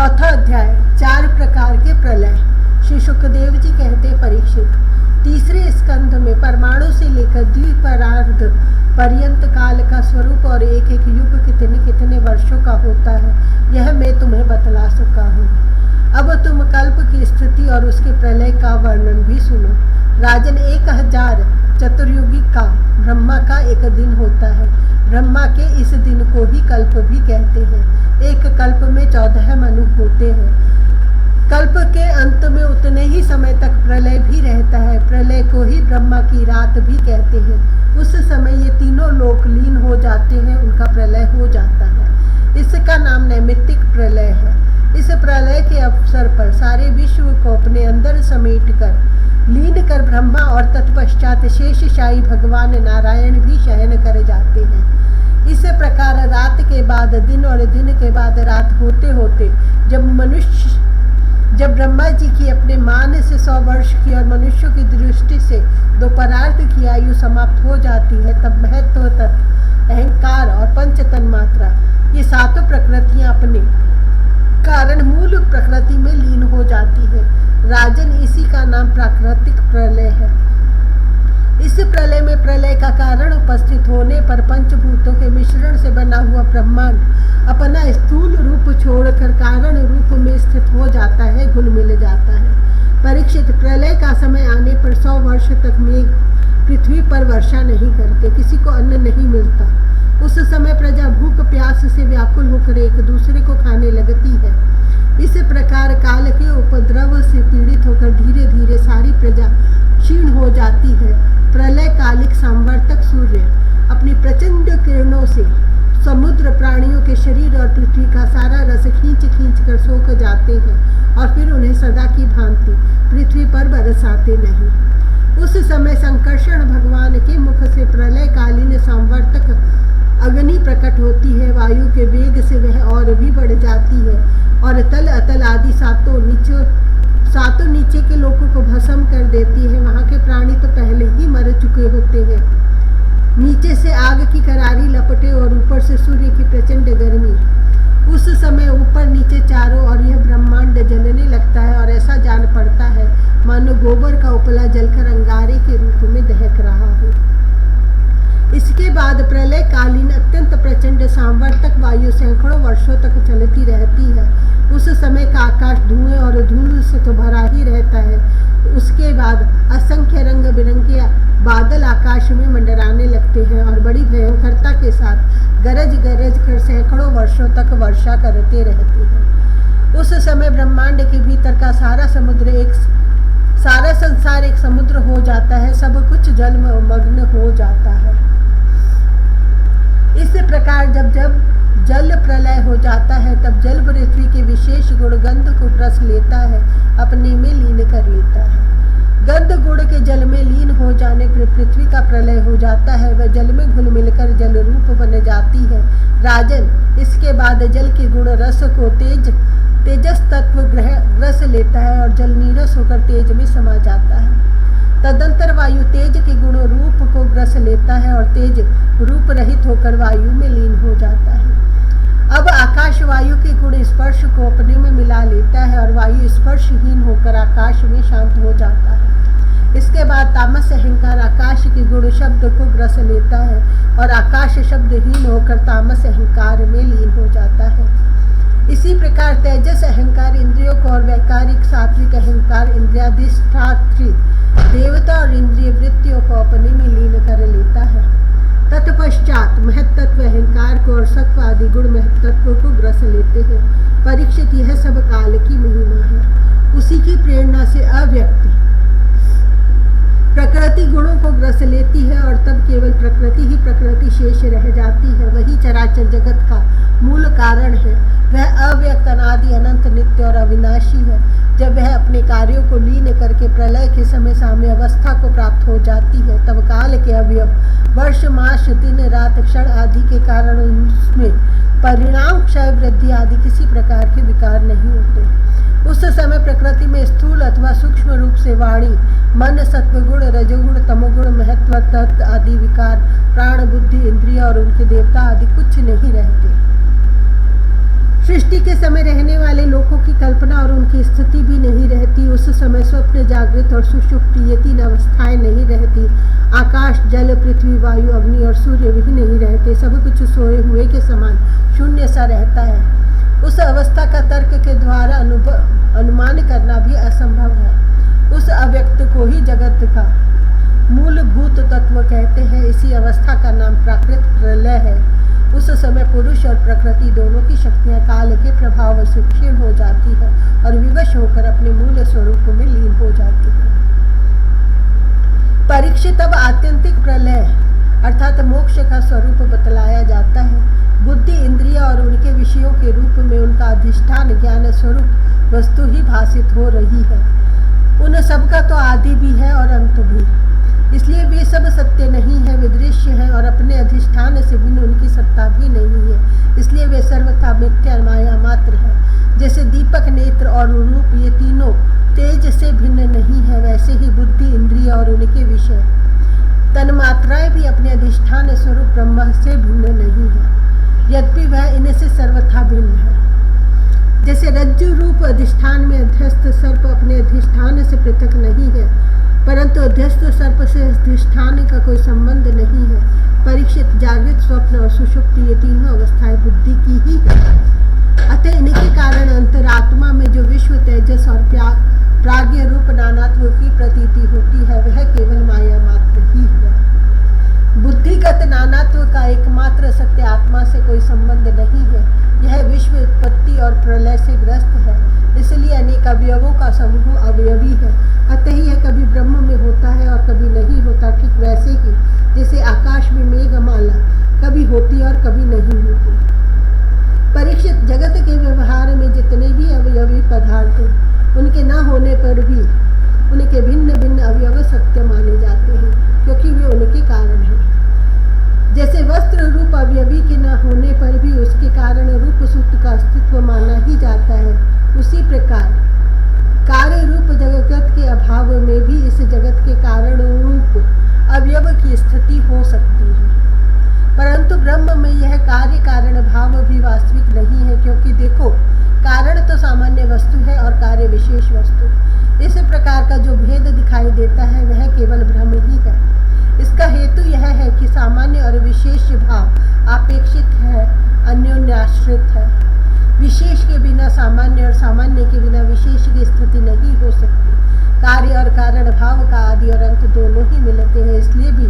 चौथा अध्याय, 4 प्रकार के प्रलय। श्री सुखदेव जी कहते, परीक्षित, तीसरे स्कंध में परमाणु से लेकर द्विपरार्ध पर्यंत काल का स्वरूप और एक एक युग कितने कितने वर्षों का होता है, यह मैं तुम्हें बतला चुका हूँ। अब तुम कल्प की स्थिति और उसके प्रलय का वर्णन भी सुनो। राजन, 1000 चतुर्युगी का ब्रह्मा का एक दिन होता है। ब्रह्मा के इस दिन को ही कल्प भी कहते हैं। एक कल्प में 14 मनु होते हैं। कल्प के अंत में उतने ही समय तक प्रलय भी रहता है। प्रलय को ही ब्रह्मा की रात भी कहते हैं। उस समय ये तीनों लोक लीन हो जाते हैं, उनका प्रलय हो जाता है। इसका नाम नैमित्तिक प्रलय है। इस प्रलय के अवसर पर सारे विश्व को अपने अंदर समेट कर लीन कर ब्रह्मा और तत्पश्चात शेषशायी भगवान नारायण भी शयन कर जाते हैं। इस प्रकार रात के बाद दिन और दिन के बाद रात होते होते जब ब्रह्मा जी की अपने मान से 100 वर्ष की और मनुष्यों की दृष्टि से दोपरार्ध की आयु समाप्त हो जाती है, तब महत्व तत्व, अहंकार और पंच तन्मात्रा, ये 7 प्रकृतियां अपने कारण मूल प्रकृति में लीन हो जाती है। राजन, इसी का नाम प्राकृतिक प्रलय है। इस प्रलय में प्रलय का कारण उपस्थित होने पर पंचभूतों के मिश्रण से बना हुआ ब्रह्मांड अपना स्थूल रूप छोड़कर कारण रूप में स्थित हो जाता है, घुल मिल जाता है। परीक्षित, प्रलय का समय आने पर 100 वर्ष तक मेघ पृथ्वी पर वर्षा नहीं करते, किसी को अन्न नहीं मिलता। उस समय प्रजा भूख प्यास से व्याकुल होकर एक दूसरे को खाने लगती है। इस प्रकार काल के उपद्रव से पीड़ित होकर धीरे धीरे सारी प्रजा क्षीण हो जाती है। प्रलय कालिक सांवर्तक सूर्य अपनी प्रचंड किरणों से समुद्र प्राणियों के शरीर और पृथ्वी का सारा रस खींच खींच कर सोख जाते हैं और फिर उन्हें सदा की भांति पृथ्वी पर बरसाते नहीं। उस समय संकर्षण भगवान के मुख से प्रलय कालीन सांवर्तक अग्नि प्रकट होती है। वायु के वेग से वह और भी बढ़ जाती है और तल अतल आदि सातों नीचे के लोगों को भस्म कर देती है। वहाँ के प्राणी तो पहले ही मर चुके होते हैं। नीचे से आग की करारी लपटे और ऊपर से सूर्य की प्रचंड गर्मी। उस समय ऊपर नीचे चारों और यह ब्रह्मांड जलने लगता है और ऐसा जान पड़ता है मानो गोबर का उपला जलकर अंगारे के रूप में दहक रहा हो। इसके बाद प्रलय कालीन अत्यंत प्रचंड सांवर्तक वायु सैकड़ों वर्षों तक चलती रहती है। उस समय का आकाश धुएं और धूल से तो भरा ही रहता है। उसके बाद असंख्य रंग बिरंगे बादल आकाश में मंडराने लगते हैं और बड़ी भयंकरता के साथ गरज गरज कर सैकड़ों वर्षों तक वर्षा करते रहते हैं। उस समय ब्रह्मांड के भीतर का सारा संसार एक समुद्र हो जाता है। सब कुछ जल में मग्न हो जाता है। इस प्रकार जब जल प्रलय हो जाता है, तब जल पृथ्वी के विशेष गुण गंध को रस लेता है, अपने में लीन कर लेता है। गंध गुण के जल में लीन हो जाने पर पृथ्वी का प्रलय हो जाता है। वह जल में घुल मिलकर जल रूप बन जाती है। राजन, इसके बाद जल के गुण रस को तेजस तत्व ग्रस लेता है और जल नीरस होकर तेज में समा जाता है। तदंतर वायु तेज के गुण रूप को ग्रस लेता है और तेज रूप रहित होकर वायु में लीन हो जाता है। अब आकाश वायु के गुण स्पर्श को अपने में मिला लेता है और वायु स्पर्शहीन होकर आकाश में शांत हो जाता है। इसके बाद तामस अहंकार आकाश के गुण शब्द को ग्रस लेता है और आकाश शब्दहीन होकर तामस अहंकार में लीन हो जाता है। इसी प्रकार तेजस अहंकार इंद्रियों को और वैकारिक सात्विक अहंकार इंद्रियाधिष्ठात्री देवता और इंद्रिय वृत्तियों को अपने में लीन कर लेता है। तत्पश्चात महत्त्व अहंकार को और सत्व आदि गुण महत्त्व को ग्रस लेते हैं। परीक्षित, यह सब काल की महिमा है। उसी की प्रेरणा से अव्यक्त प्रकृति गुणों को ग्रस लेती है और तब केवल प्रकृति ही प्रकृति शेष रह जाती है। वही चराचर जगत का मूल कारण है। वह अव्यक्त अनादि अनंत नित्य और अविनाशी है। जब वह अपने कार्यों को लीन करके प्रलय के समय साम्य अवस्था को प्राप्त हो जाती है, तब काल के अवयव वर्ष मास दिन रात क्षण आदि के कारण उसमें परिणाम क्षय वृद्धि आदि किसी प्रकार के विकार नहीं होते। उस समय प्रकृति में स्थूल अथवा सूक्ष्म रूप से वाणी, मन, सत्वगुण, रजोगुण, तमोगुण, महत्व तत्व आदि विकार, प्राण, बुद्धि, इंद्रिय और उनके देवता आदि कुछ नहीं रहते। श्री सृष्टि के समय रहने वाले लोगों की कल्पना और उनकी स्थिति भी नहीं रहती। उस समय स्वप्न, जागृत और सुषुप्ति ये तीन अवस्थाएं नहीं रहती। आकाश, जल, पृथ्वी, वायु, अग्नि और सूर्य भी नहीं रहते। सब कुछ सोए हुए के समान शून्य सा रहता है। उस अवस्था का तर्क के द्वारा अनुमान करना भी असंभव है। उस अव्यक्त को ही जगत का मूलभूत तत्व कहते हैं। इसी अवस्था का नाम प्राकृत प्रलय है। उस समय पुरुष और प्रकृति दोनों की शक्तियां काल के प्रभाव से क्षीण हो जाती है और विवश होकर अपने मूल स्वरूप में लीन हो जाती है। परीक्षित, अब आत्यंतिक प्रलय अर्थात मोक्ष का स्वरूप बतलाया जाता है। बुद्धि, इंद्रिय और उनके विषयों के रूप में उनका अधिष्ठान ज्ञान स्वरूप वस्तु ही भासित हो रही है। उन सबका तो आदि भी है और अंत भी, इसलिए वे सब सत्य नहीं है, वे दृश्य हैं और अपने अधिष्ठान से भिन्न उनकी सत्ता भी नहीं है। इसलिए वे सर्वथा मिथ्या माया मात्र है। जैसे दीपक, नेत्र और रूप ये तीनों तेज से भिन्न नहीं है, वैसे ही बुद्धि, इंद्रिय और उनके विषय तन्मात्राएं भी अपने अधिष्ठान स्वरूप ब्रह्म से भिन्न नहीं है, यद्यपि वह इनसे सर्वथा भिन्न है। जैसे रज्जु रूप अधिष्ठान में अध्यस्त सर्प अपने अधिष्ठान से पृथक नहीं है, परंतु अध्यस्त सर्प से अधिष्ठान का कोई संबंध नहीं है। परीक्षित, जागृत, स्वप्न और सुषुप्ति ये तीनों अवस्थाएं बुद्धि की ही है। अतः इनके कारण अंतरात्मा में जो विश्व, तेजस और प्राज्ञ रूप नानात्व की प्रतीति होती है वह केवल माया मात्र ही है। बुद्धिगत नानात्व का एकमात्र सत्य आत्मा से कोई संबंध नहीं है। यह विश्व उत्पत्ति और प्रलय से ग्रस्त है, इसलिए अनेक अवयवों का समूह अवयवी है। अतः यह कभी ब्रह्म में होता है और कभी नहीं होता। ठीक वैसे ही जैसे आकाश में मेघमाला कभी होती और कभी नहीं होती। परीक्षित, जगत के व्यवहार में जितने भी अवयवी पदार्थ उनके न होने पर भी उनके भिन्न भिन्न अवयव सत्य माने जाते हैं, क्योंकि वे उनके कारण हैं। जैसे वस्त्र रूप अवयवी के न होने पर भी उसके कारण रूप सूत्र का अस्तित्व माना ही जाता है, उसी प्रकार कार्य रूप जगत के अभाव में भी इस जगत के कारण रूप अवयव की स्थिति हो सकती है। परंतु ब्रह्म में यह कार्य कारण भाव भी वास्तविक नहीं है, क्योंकि देखो, कारण तो सामान्य वस्तु है और कार्य विशेष वस्तु। इस प्रकार का जो भेद दिखाई देता है वह केवल भ्रम ही है। इसका हेतु यह है कि सामान्य और विशेष भाव आपेक्षिक है, अन्योन्याश्रित है। विशेष के बिना सामान्य और सामान्य के बिना विशेष की स्थिति नहीं हो सकती। कार्य और कारण भाव का आदि और अंत दोनों ही मिलते हैं, इसलिए भी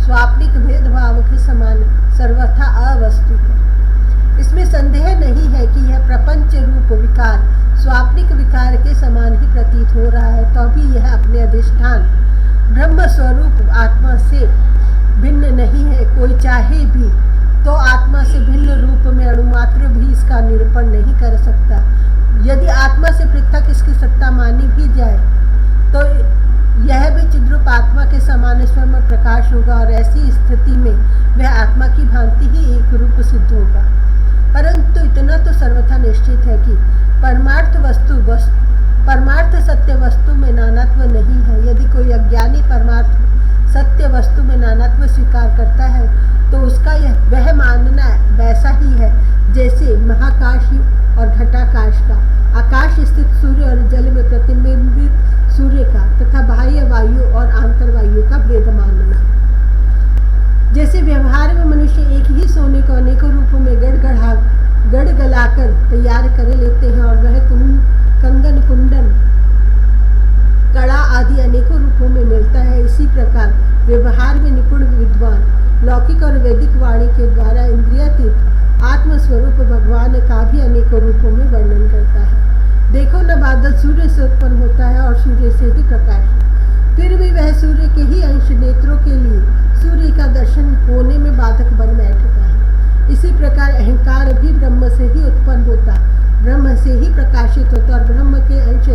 स्वाप्निक भेदभाव के समान सर्वथा अवस्तु है। इसमें संदेह नहीं है कि यह प्रपंच रूप विकार स्वाप्निक विकार के समान ही प्रतीत हो रहा है, तो भी यह अपने अधिष्ठान ब्रह्म स्वरूप आत्मा से भिन्न नहीं है। कोई चाहे भी तो आत्मा से भिन्न रूप में अणुमात्र भी इसका निरूपण नहीं कर सकता। यदि आत्मा से पृथक इसकी सत्ता मानी भी जाए तो यह भी चिद्रूप आत्मा के समान स्वयं प्रकाश होगा और ऐसी स्थिति में वह आत्मा की भांति ही एक रूप सिद्ध होगा। परंतु इतना तो सर्वथा निश्चित है कि परमार्थ सत्य वस्तु में नानात्व नहीं है। यदि कोई अज्ञानी परमार्थ सत्य वस्तु में नानात्व स्वीकार करता है तो उसका वह मानना वैसा ही है जैसे महाकाश और घटाकाश का, आकाश स्थित सूर्य और जल में प्रतिबिंबित सूर्य का तथा बाह्य वायु और आंतर वायु का भेद मानना। जैसे व्यवहार में मनुष्य एक ही सोने को अनेकों रूपों में गड़गड़ाकर तैयार कर लेते हैं और वह कंगन, कुंडन, कड़ा आदि अनेकों रूपों में मिलता है, इसी प्रकार व्यवहार में निपुण विद्वान लौकिक और वैदिक वाणी के द्वारा इंद्रियातीत आत्मस्वरूप भगवान का भी अनेकों रूपों में वर्णन करता है। देखो न, बादल सूर्य से उत्पन्न होता है और सूर्य से ही प्रकाश, फिर भी वह सूर्य के ही अंश नेत्रों के लिए सूर्य का दर्शन होने में बाधक बन बैठता है। इसी प्रकार अहंकार भी ब्रह्म से ही उत्पन्न होता, ब्रह्म से ही प्रकाशित होता और ब्रह्म के अंश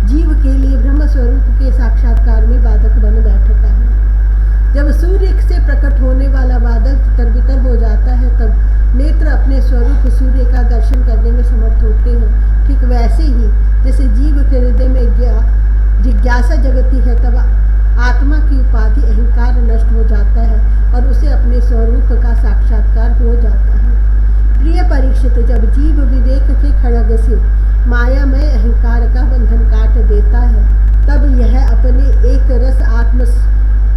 जीव के लिए ब्रह्म स्वरूप के साक्षात्कार में बाधक बन बैठता है। जब सूर्य से प्रकट होने वाला बादल तितर-बितर हो जाता है तब नेत्र अपने स्वरूप सूर्य का दर्शन करने में समर्थ होते हैं। ठीक वैसे ही जैसे जीव के हृदय में जिज्ञासा जगती है तब आत्मा की उपाधि अहंकार नष्ट हो जाता है और उसे अपने स्वरूप का साक्षात्कार हो जाता है। प्रिय परीक्षित, परीक्षित, जब जीव विवेक के खड्ग से मायामय अहंकार का बंधन काट देता है, तब यह अपने एक रस आत्म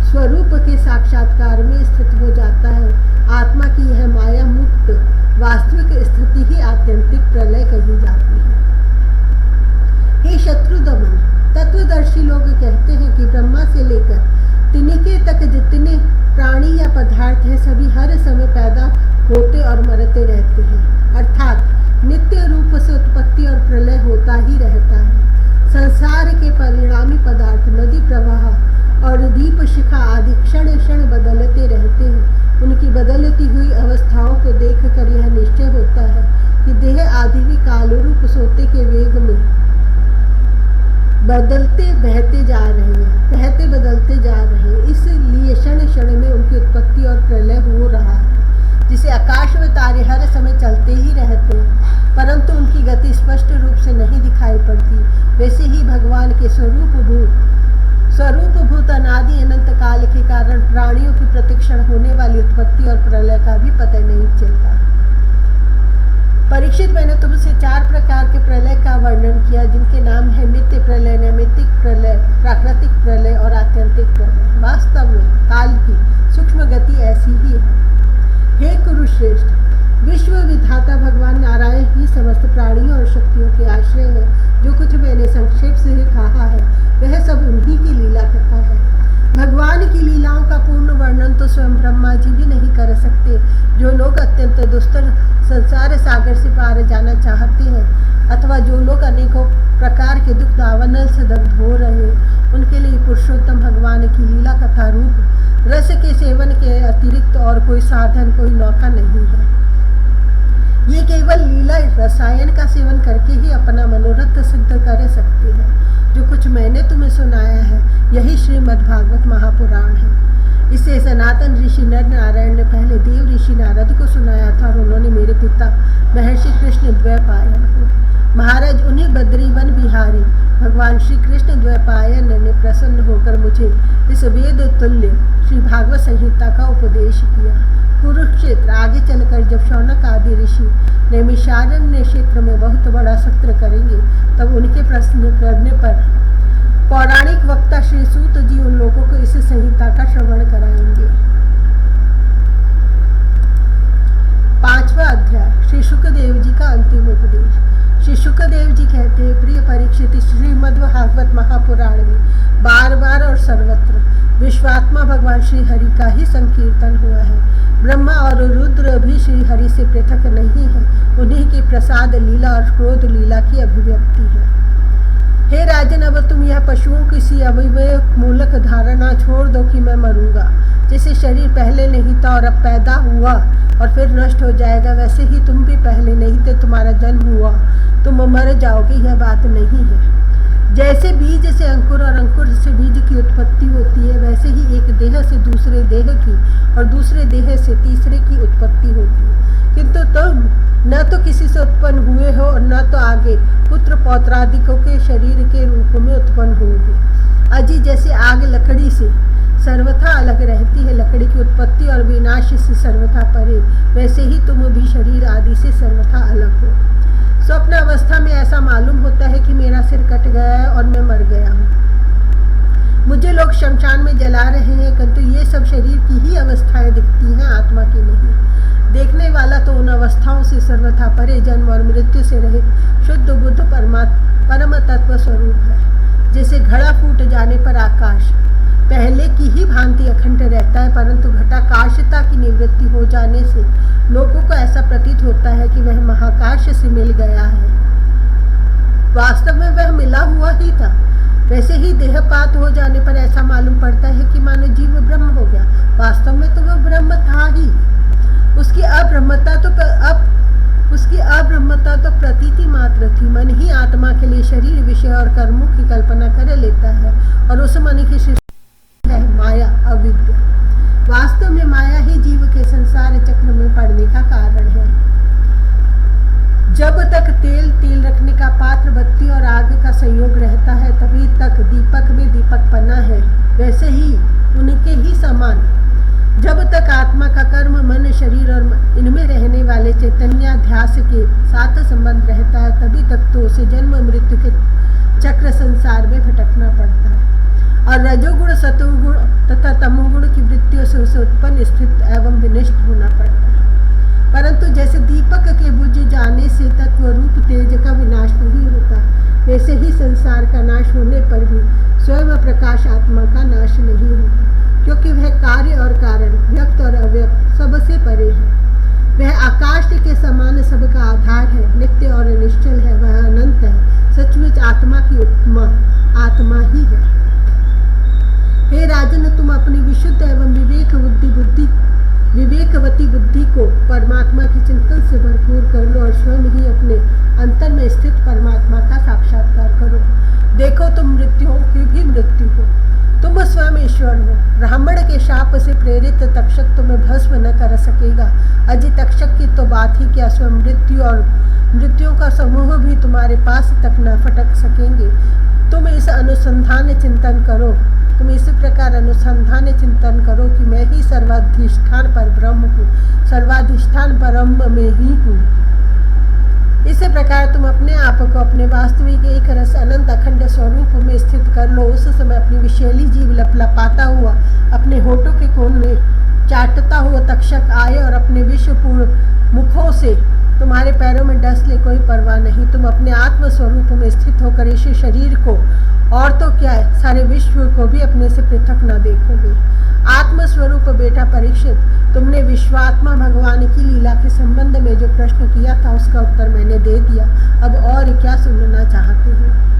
स्वरूप के साक्षात्कार में स्थित हो जाता है। आत्मा की यह माया मुक्त वास्तविक स्थिति ही आत्यंतिक प्रलय कही जाती है। हे शत्रुदमन, तत्वदर्शी लोग कहते हैं कि ब्रह्मा से लेकर तिनके तक जितने प्राणी या पदार्थ हैं, सभी हर समय पैदा होते और मरते रहते हैं, अर्थात नित्य रूप से उत्पत्ति और प्रलय होता ही रहता है। संसार के परिणामी पदार्थ नदी प्रवाह और दीप शिखा आदि क्षण क्षण बदलते रहते हैं। उनकी बदलती हुई अवस्थाओं को देखकर यह निश्चय होता है कि देह आदि भी कालरूप सोते के वेग में बदलते बहते जा रहे हैं, बहते बदलते जा रहे हैं। इसलिए क्षण क्षण में उनकी उत्पत्ति और प्रलय हो रहा है। जिसे आकाश में तारे हर समय चलते ही रहते हैं, परंतु उनकी गति स्पष्ट रूप से नहीं दिखाई पड़ती, वैसे ही भगवान के स्वरूपभूत अनादि अनंत काल के कारण प्राणियों की प्रतिक्षण होने वाली उत्पत्ति और प्रलय का भी पता नहीं चलता। परीक्षित, मैंने तुमसे 4 प्रकार के प्रलय का वर्णन किया, जिनके नाम है नित्य प्रलय, नैमित्तिक प्रलय, प्राकृतिक प्रलय और आत्यंतिक प्रलय। वास्तव में काल की सूक्ष्म गति ऐसी ही है। हे कुरुश्रेष्ठ, विश्व विधाता भगवान नारायण ही समस्त प्राणियों और शक्तियों के आश्रय है। जो कुछ मैंने संक्षेप से कहा है, वह सब उन्हीं की लीला कथा है। भगवान की लीलाओं का पूर्ण वर्णन तो स्वयं ब्रह्मा जी भी नहीं कर सकते। जो लोग अत्यंत दुस्तर संसार सागर से पार जाना चाहते हैं, अथवा जो लोग अनेकों प्रकार के दुख दावानल से दग्ध हो रहे हैं, उनके लिए पुरुषोत्तम भगवान की लीला कथा रूप रस के सेवन के अतिरिक्त और कोई साधन, कोई नौका नहीं है। ये केवल लीला रसायन का सेवन करके ही अपना मनोरथ सिद्ध कर सकते हैं। जो कुछ मैंने तुम्हें सुनाया है, यही श्रीमद् भागवत महापुराण है। इसे सनातन ऋषि नर नारायण ने पहले देव ऋषि नारद को सुनाया था, और उन्होंने मेरे पिता महर्षि कृष्ण द्वैपायन को। महाराज उन्हीं बद्रीवन बिहारी भगवान श्री कृष्ण द्वैपायन ने प्रसन्न होकर मुझे इस वेद तुल्य श्री भागवत संहिता का उपदेश किया। कुरुक्षेत्र आगे चलकर जब शौनक आदि ऋषि नैमिषारण्य क्षेत्र में बहुत बड़ा सत्र करेंगे, तब उनके प्रश्न करने पर पौराणिक वक्ता श्री सूत जी उन लोगों को इस संहिता का श्रवण कराएंगे। 5वां अध्याय, श्री शुकदेव जी का अंतिम उपदेश। श्री शुकदेव जी कहते हैं, प्रिय परीक्षित, श्रीमद् भागवत महापुराण में बार बार और सर्वत्र विश्वात्मा भगवान श्री हरि का ही संकीर्तन हुआ है। ब्रह्मा और रुद्र भी श्री हरि से पृथक नहीं है, उन्हीं की प्रसाद लीला और क्रोध लीला की अभिव्यक्ति है। हे राजन, अब तुम यह पशुओं की सी अविवेक मूलक धारणा छोड़ दो कि मैं मरूंगा। जैसे शरीर पहले नहीं था और अब पैदा हुआ और फिर नष्ट हो जाएगा, वैसे ही तुम भी पहले नहीं थे, तुम्हारा जन्म हुआ, तुम मर जाओगे, यह बात नहीं है। जैसे बीज से अंकुर और अंकुर से बीज की उत्पत्ति होती है, वैसे ही एक देह से दूसरे देह की और दूसरे देह से तीसरे की उत्पत्ति होती है। किंतु तुम न तो किसी से उत्पन्न हुए हो और न तो आगे पुत्र पौत्रादिकों के शरीर के रूप में उत्पन्न होगे। अजी जैसे आग लकड़ी से सर्वथा अलग रहती है, लकड़ी की उत्पत्ति और विनाश से सर्वथा परे, वैसे ही तुम भी शरीर आदि से सर्वथा अलग हो। स्वप्न अवस्था में ऐसा मालूम होता है कि मेरा सिर कट गया है और मैं मर गया हूँ। मुझे लोग शमशान में जला रहे हैं, किंतु ये सब शरीर की ही अवस्थाएं दिखती हैं, आत्मा की नहीं। देखने वाला तो उन अवस्थाओं से सर्वथा परे, जन्म और मृत्यु से रहित शुद्ध बुद्ध परम तत्व स्वरूप है। जैसे घड़ा फूट जाने पर आकाश पहले की ही भांति अखंड रहता है, परंतु घटाकाशता की निवृत्ति हो जाने से लोगों को ऐसा प्रतीत होता है कि वह महाकाश से मिल गया है। वास्तव में वह मिला हुआ ही था। वैसे ही देहपात हो जाने पर ऐसा मालूम पड़ता है कि मानो जीव ब्रह्म हो गया। वास्तव में तो वह ब्रह्म था ही। उसकी अब्रह्मता तो प्रतीति मात्र थी। मन ही आत्मा के लिए शरीर, विषय और कर्मों की कल्पना कर लेता है, और उस मन की सृष्टि है माया, अविद्या। वास्तव में माया ही जीव के संसार चक्र में पड़ने का कारण है। जब तक तेल रखने का पात्र, बत्ती और आग का संयोग रहता है, तभी तक दीपक में दीपकपना है। वैसे ही उनके ही समान जब तक आत्मा का कर्म, मन, शरीर और इनमें रहने वाले चैतन्याध्यास के साथ संबंध रहता है, तभी तक तो उसे जन्म मृत्यु के चक्र संसार में भटकना पड़ता है और रजोगुण, सतोगुण तथा तमोगुण की वृत्तियों से उसे उत्पन्न, स्थित एवं विनिष्ट होना पड़ता है। परंतु जैसे दीपक के बुझ जाने से तत्व रूप तेज का विनाश नहीं होता, वैसे ही संसार का नाश होने पर भी स्वयं प्रकाश आत्मा का नाश नहीं होता, क्योंकि वह कार्य और कारण, व्यक्त और अव्यक्त सबसे परे है। वह आकाश के समान सबका आधार है, नित्य और निश्चल है, वह अनंत है। सचमुच आत्मा की उपमा आत्मा ही है। हे राजन, तुम अपनी विशुद्ध एवं विवेकवती बुद्धि को परमात्मा के चिंतन से भरपूर कर लो और स्वयं ही अपने अंतर में स्थित परमात्मा का साक्षात्कार करो। देखो, तुम मृत्युओं की भी मृत्यु हो, तुम स्वयं ईश्वर हो। ब्राह्मण के शाप से प्रेरित तक्षक तुम्हें भस्म न कर सकेगा। अजय तक्षक की तो बात ही क्या, स्वयं मृत्यु और मृत्युओं का समूह भी तुम्हारे पास तक न फटक सकेंगे। तुम इस अनुसंधान चिंतन करो, तुम इसी प्रकार अनुसंधान चिंतन करो कि मैं ही सर्वाधिष्ठान पर ब्रह्म हूँ, सर्वाधिष्ठान ब्रह्म में ही हूँ। इसी प्रकार तुम अपने आप को अपने वास्तविक एक रस अनंत अखंड स्वरूप में स्थित कर लो। उस समय अपनी विषैली जीभ लपलपाता हुआ अपने होठों के कोण में चाटता हुआ तक्षक आए और अपने विश्वपूर्ण मुखों से तुम्हारे पैरों में डस ले, कोई परवाह नहीं। तुम अपने आत्म स्वरूप में स्थित होकर इस शरीर को और तो क्या है, सारे विश्व को भी अपने से पृथक न देखोगे। आत्मस्वरूप बेटा परीक्षित, तुमने विश्वात्मा भगवान की लीला के संबंध में जो प्रश्न किया था उसका उत्तर मैंने दे दिया। अब और क्या सुनना चाहते हो?